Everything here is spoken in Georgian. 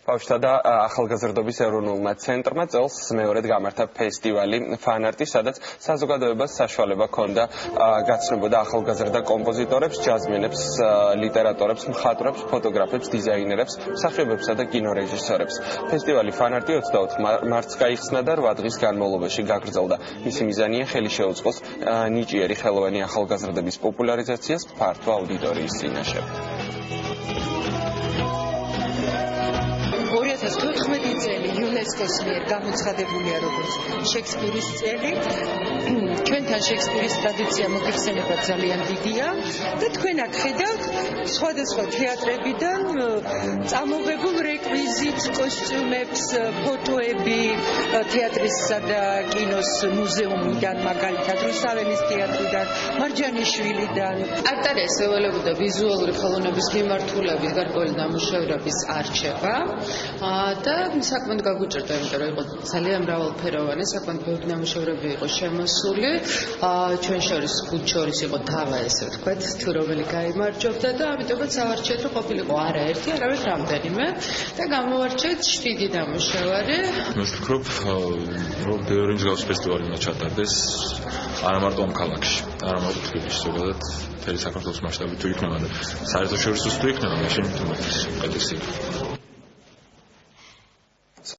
ბავშვთა და ახალგაზრდობის ეროვნულმა ცენტრმა წელს მეორედ გამართა ფესტივალი ფანარტი, სადაც საზოგადოებას საშუალება ჰქონდა გაცნობოდა ახალგაზრდა კომპოზიტორებს, ჯაზმენებს, ლიტერატორებს, მხატვრებს, ფოტოგრაფებს, დიზაინერებს, მსახიობებსა და კინორეჟისორებს. ფესტივალი ფანარტი 24 მარტს გაიხსნა და 8 დღის განმავლობაში გაგრძელდა. მისი მიზანია ხელი შეუწყოს ნიჭიერი ხელოვანი ახალგაზრდების პოპულარიზაციას ფართო აუდიტორიის წინაშე. 2014 წელი იუნესკოს მიერ გამოცხადებულია როგორც შექსპირის წელი. ჩვენთან შექსპირის ტრადიცია მოგეხსენება ძალიან დიდია და თქვენ აქ ხედავთ სხვადასხვა თეატრებიდან წამოღებულ რეკვიზიტს, კოსტიუმებს, ფოტოები თეატრისა და კინოს მუზეუმიდან, მაგალითად რუსთაველის თეატრიდან, მარჯანიშვილიდან. არტარეს ევალებოდა ვიზუალური ხელოვნების მიმართულების გარკვეული ნამუშევრების არჩევა და საკმაოდ გაგუჭირდა, იმიტომ რომ იყო ძალიან მრავალფეროვანი, საკმაოდ ბევრი ნამუშევრები იყო შემოსული. ჩვენ შორის ხუთ შორის იყო დავა, ესე ვთქვათ, თუ რომელი გაიმარჯვებდა და ამიტომაც ავარჩიეთ, რომ ყოფილიყო არა ერთი, არამედ რამდენიმე და გამოვარჩიეთ 7 ნამუშევარი. მე ვფიქრობ, რომ ბევრი მსგავსი ფესტივალი უნდა ჩატარდეს არა მარტო ამ ქალაქში, არა მარტო თბილისში, ზოგადად მთელი საქართველოს მასშტაბით თუ იქნება და საერთაშორისო თუ იქნება, მაშინ თუმცა ყედესი.